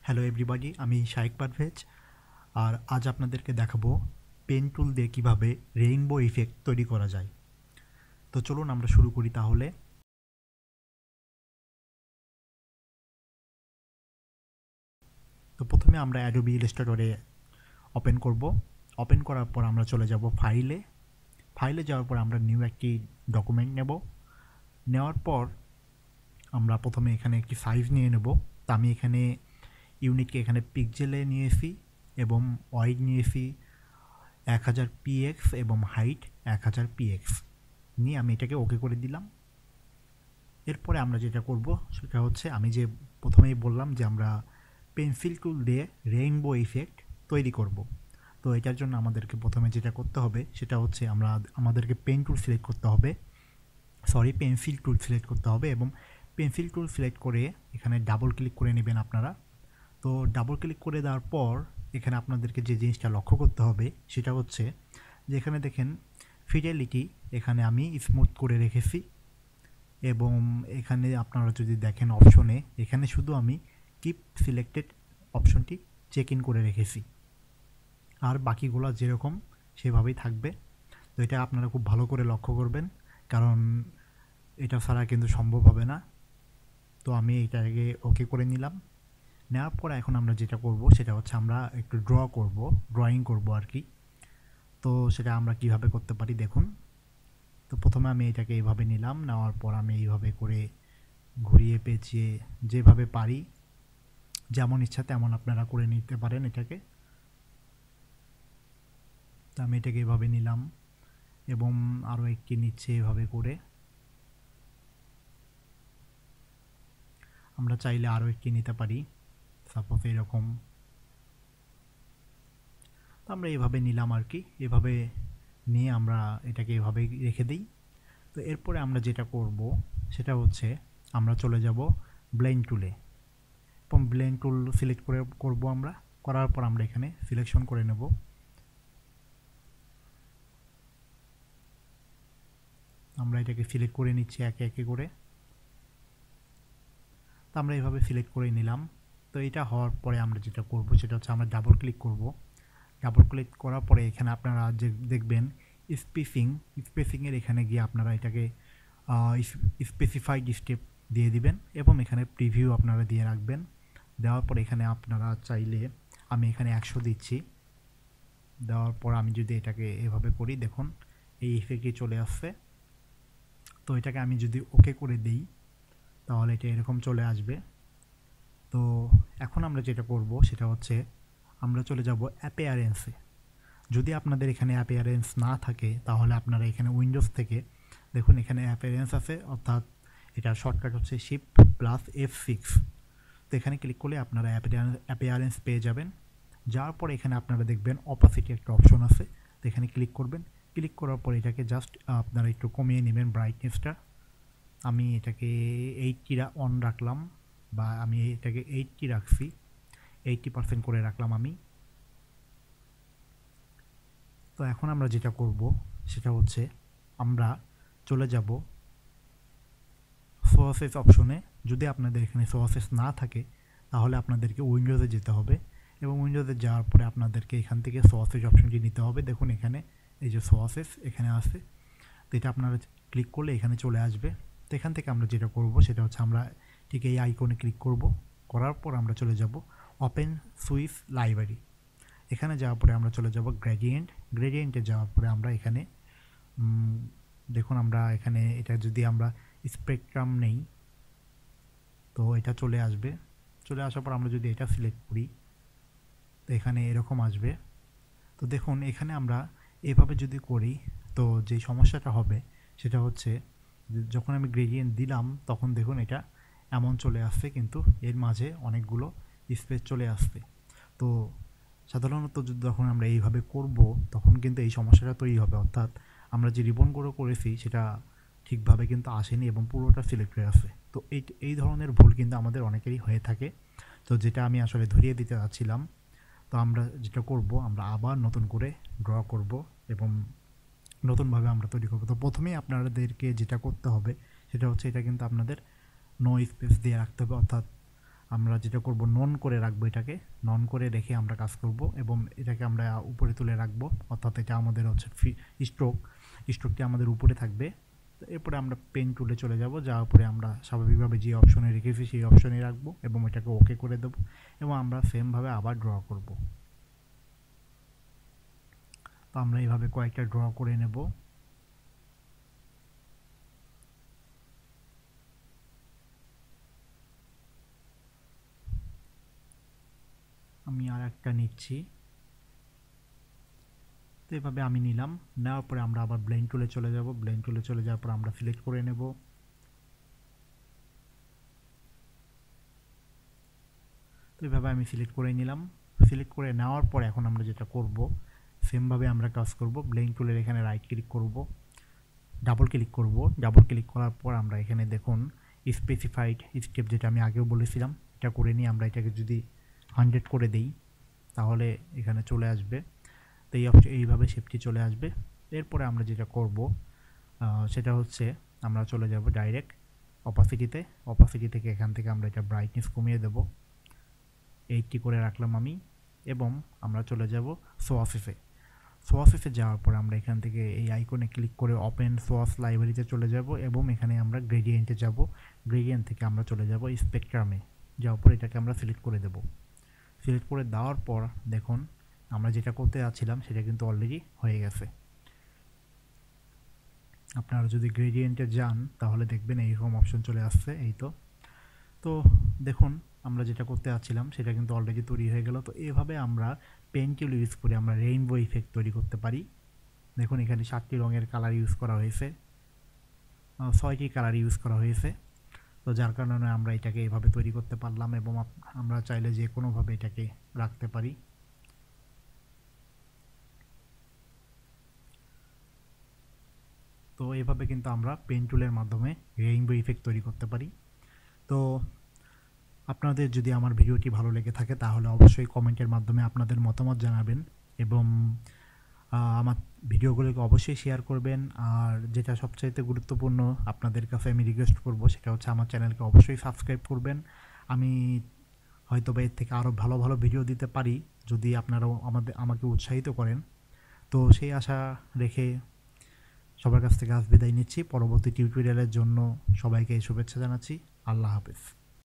Hello everybody, আমি শাইক পারভেজ। আর আজ আপনাদেরকে দেখাবো পেন টুল দিয়ে কীভাবে রেইনবো ইফেক্ট তৈরি করা যায়। তো চলুন আমরা শুরু করি তাহলে। তো প্রথমে আমরা অ্যাডোবি ইলাস্ট্রেটরে ওপেন করব। ওপেন করার পর আমরা চলে যাব ফাইলে যাওয়ার পর আমরা নিউ একটি ডকুমেন্ট নেব। নেওয়ার পর আমরা প্রথমে এখানে একটি সাইজ নিয়ে নেব। তো আমি এখানে ইউনিটকে এখানে পিক্সেলে নিয়েছি এবং ওয়াইড নিয়েছি 1000 px এবং হাইট 1000 px নিয়ে আমি এটাকে ওকে করে দিলাম। এরপরে আমরা যেটা করব সেটা হচ্ছে, আমি যে প্রথমেই বললাম যে আমরা পেন্সিল টুল দিয়ে রেইনবো ইফেক্ট তৈরি করব। তো এটার জন্য আমাদেরকে প্রথমে যেটা করতে হবে সেটা হচ্ছে আমাদেরকে পেন্সিল টুল সিলেক্ট করতে হবে এবং পেন্সিল টুল সিলেক্ট করে এখানে ডাবল ক্লিক করে নেবেন আপনারা। তো ডাবল ক্লিক করে দেওয়ার পর এখানে আপনাদেরকে যে জিনিসটা লক্ষ্য করতে হবে সেটা হচ্ছে যে এখানে দেখেন ফিডেলিটি এখানে আমি স্মুথ করে রেখেছি এবং এখানে আপনারা যদি দেখেন অপশনে এখানে শুধু আমি কিপ সিলেক্টেড অপশনটি চেক ইন করে রেখেছি, আর বাকিগুলো যেরকম সেভাবেই থাকবে। তো এটা আপনারা খুব ভালো করে লক্ষ্য করবেন, কারণ এটা ছাড়া কিন্তু সম্ভব হবে না। তো আমি এটাকে ওকে করে নিলাম। নেওয়ার পর এখন আমরা যেটা করব সেটা হচ্ছে আমরা একটু ড্রয়িং করব আর কি। তো সেটা আমরা কিভাবে করতে পারি দেখুন। তো প্রথমে আমি এটাকে এইভাবে নিলাম, নেওয়ার পর আমি এইভাবে করে ঘুরিয়ে পেঁচিয়ে যেভাবে পারি, যেমন ইচ্ছা তেমন আপনারা করে নিতে পারেন এটাকে। তো আমি এটাকে এভাবে নিলাম এবং আরও একটি নিচ্ছে এভাবে করে। আমরা চাইলে আরও একটি নিতে পারি, সাপোজ এরকম। তো আমরা এভাবে নিলাম আর কি। এভাবে নিয়ে আমরা এটাকে এভাবে রেখে দিই। তো এরপরে আমরা যেটা করব সেটা হচ্ছে আমরা চলে যাব ব্লেন্ড টুলে এবং ব্লেন্ড টুল সিলেক্ট করব আমরা। করার পর আমরা এখানে সিলেকশন করে নেব। আমরা এটাকে সিলেক্ট করে নিচ্ছি একে একে করে। তো আমরা এইভাবে সিলেক্ট করে নিলাম। তো এটা হওয়ার পরে আমরা যেটা করব সেটা হচ্ছে আমরা ডাবল ক্লিক করব। ডাবল ক্লিক করার পরে এখানে আপনারা যে দেখবেন স্পেসিংয়ের এখানে গিয়ে আপনারা এটাকে স্পেসিফাইড স্টেপ দিয়ে দিবেন এবং এখানে প্রিভিউ আপনারা দিয়ে রাখবেন। দেওয়ার পর এখানে আপনারা চাইলে, আমি এখানে 100 দিচ্ছি। দেওয়ার পর আমি যদি এটাকে এভাবে করি দেখুন এই ইফেক্টটি চলে আসছে। তো এটাকে আমি যদি ওকে করে দিই তাহলে এটা এরকম চলে আসবে। তো এখন আমরা যেটা করব সেটা হচ্ছে আমরা চলে যাব অ্যাপিয়ারেন্সে। যদি আপনাদের এখানে অ্যাপিয়ারেন্স না থাকে তাহলে আপনারা এখানে উইন্ডোজ থেকে দেখুন এখানে অ্যাপিয়ারেন্স আছে, অর্থাৎ এটার শর্টকাট হচ্ছে Shift+F6। তো এখানে ক্লিক করলে আপনারা অ্যাপিয়ারেন্স পেয়ে যাবেন। যাওয়ার পর এখানে আপনারা দেখবেন অপাসিটি একটা অপশন আছে, তো এখানে ক্লিক করবেন। ক্লিক করার পর এটাকে জাস্ট আপনারা একটু কমিয়ে নেবেন ব্রাইটনেসটা। আমি এটাকে 80 অন রাখলাম, বা আমি এটাকে 80 রাখছি, 80% করে রাখলাম আমি। তো এখন আমরা যেটা করব সেটা হচ্ছে আমরা চলে যাব সোয়াসেস অপশনে। যদি আপনাদের এখানে সোয়াসেস না থাকে তাহলে আপনাদেরকে উইন্ডোজে যেতে হবে এবং উইন্ডোজে যাওয়ার পরে আপনাদেরকে এখান থেকে সোয়াসেস অপশনটি নিতে হবে। দেখুন এখানে এই যে সোয়াসেস এখানে আসে, তো এটা আপনারা ক্লিক করলে এখানে চলে আসবে। তো এখান থেকে আমরা যেটা করব সেটা হচ্ছে আমরা ঠিক এই আইকনে ক্লিক করব। করার পর আমরা চলে যাব ওপেন সুইস লাইব্রেরি। এখানে যাওয়ার পরে আমরা চলে যাব গ্রেডিয়েন্টে যাওয়ার পরে আমরা এখানে দেখুন আমরা এখানে এটা যদি আমরা স্পেকট্রাম নেই তো এটা চলে আসবে। চলে আসার পর আমরা যদি এটা সিলেক্ট করি তো এখানে এরকম আসবে। তো দেখুন এখানে আমরা এভাবে যদি করি তো যে সমস্যাটা হবে সেটা হচ্ছে যখন আমি গ্রেডিয়েন্ট দিলাম তখন দেখুন এটা এমন চলে আসছে, কিন্তু এর মাঝে অনেকগুলো স্পেস চলে আসছে। তো সাধারণত যখন আমরা এইভাবে করব তখন কিন্তু এই সমস্যাটা তৈরি হবে, অর্থাৎ আমরা যে রিবনগুলো করেছি সেটা ঠিকভাবে কিন্তু আসেনি এবং পুরোটা সিলেক্ট হয়ে আসে। তো এই ধরনের ভুল কিন্তু আমাদের অনেকেরই হয়ে থাকে। তো যেটা আমি আসলে ধরিয়ে দিতে চাচ্ছিলাম। তো আমরা যেটা করব আমরা আবার নতুন করে ড্র করব এবং নতুনভাবে আমরা তৈরি করব। তো প্রথমেই আপনাদেরকে যেটা করতে হবে সেটা হচ্ছে এটা কিন্তু আপনাদের নো স্পেস দিয়ে রাখতে হবে, অর্থাৎ আমরা যেটা করব নন করে রাখবো, এটাকে নন করে রেখে আমরা কাজ করব এবং এটাকে আমরা উপরে তুলে রাখবো, অর্থাৎ এটা আমাদের হচ্ছে স্ট্রোকটি আমাদের উপরে থাকবে। তো এরপরে আমরা পেন টুলে চলে যাব, যাওয়ার পরে আমরা স্বাভাবিকভাবে যে অপশনে রেখেছি সেই অপশনে রাখবো এবং এটাকে ওকে করে দেবো এবং আমরা সেমভাবে আবার ড্র করব। তো আমরা এইভাবে কয়েকটা ড্র করে নেব। আমি আর একটা নিচ্ছি। তো এভাবে আমি নিলাম, নেওয়ার পরে আমরা আবার ব্লেন্ড টুলে চলে যাব। ব্লেন্ড টুলে চলে যাওয়ার পর আমরা সিলেক্ট করে নেব। তো এইভাবে আমি সিলেক্ট করে নিলাম। সিলেক্ট করে নেওয়ার পর এখন আমরা যেটা করব, সেমভাবে আমরা কাজ করব। ব্লেন্ড টুলের এখানে রাইট ক্লিক করব, ডাবল ক্লিক করব। ডাবল ক্লিক করার পর আমরা এখানে দেখুন স্পেসিফাইড স্টেপ, যেটা আমি আগেও বলেছিলাম, এটা করে নিয়ে আমরা এটাকে যদি 100 করে দেই তাহলে এখানে চলে আসবে। তো এইভাবে শেপটি চলে আসবে। এরপরে আমরা যেটা করব সেটা হচ্ছে আমরা চলে যাব ডাইরেক্ট অপাসিটিতে। অপাসিটি থেকে এখান থেকে আমরা এটা ব্রাইটনেস কমিয়ে দেব, 80 করে রাখলাম আমি, এবং আমরা চলে যাব সোয়াসেসে। সোয়াসেসে যাওয়ার পর আমরা এখান থেকে এই আইকনে ক্লিক করে ওপেন সোয়াস লাইব্রেরিতে চলে যাব এবং এখানে আমরা গ্রেডিয়েন্টে যাব। গ্রেডিয়েন্ট থেকে আমরা চলে যাব স্পেকট্রামে, যাওয়ার পর এটাকে আমরা সিলেক্ট করে দেব। সিলেক্ট করে দেওয়ার পর দেখুন আমরা যেটা করতে যাচ্ছিলাম সেটা কিন্তু অলরেডি হয়ে গেছে। আপনারা যদি গ্রেডিয়েন্টে যান তাহলে দেখবেন এইরকম অপশন চলে আসছে, এই তো দেখুন আমরা যেটা করতে যাচ্ছিলাম সেটা কিন্তু অলরেডি তৈরি হয়ে গেল। তো এইভাবে আমরা পেন টুল ইউজ করে আমরা রেইনবো ইফেক্ট তৈরি করতে পারি। দেখুন এখানে 7টি রঙের কালার ইউজ করা হয়েছে, 6টি কালার ইউজ করা হয়েছে। তো যার কারণে আমরা এটাকে এইভাবে তৈরি করতে পারলাম এবং আমরা চাইলে যে কোনোভাবে এটাকে রাখতে পারি। তো এভাবে কিন্তু আমরা পেন টুলের মাধ্যমে রেইনবো ইফেক্ট তৈরি করতে পারি। তো আপনাদের যদি আমার ভিডিওটি ভালো লেগে থাকে তাহলে অবশ্যই কমেন্টের মাধ্যমে আপনাদের মতামত জানাবেন এবং আমার ভিডিওগুলোকে অবশ্যই শেয়ার করবেন। আর যেটা সবচাইতে গুরুত্বপূর্ণ আপনাদের কাছে আমি রিকোয়েস্ট করব সেটা হচ্ছে আমার চ্যানেলকে অবশ্যই সাবস্ক্রাইব করবেন। আমি হয়তো বা এর থেকে আরও ভালো ভালো ভিডিও দিতে পারি যদি আপনারাও আমাকে উৎসাহিত করেন। তো সেই আশা রেখে সবার কাছ থেকে আজ বিদায় নিচ্ছি। পরবর্তী টিউটোরিয়ালের জন্য সবাইকে শুভেচ্ছা জানাচ্ছি। আল্লাহ হাফেজ।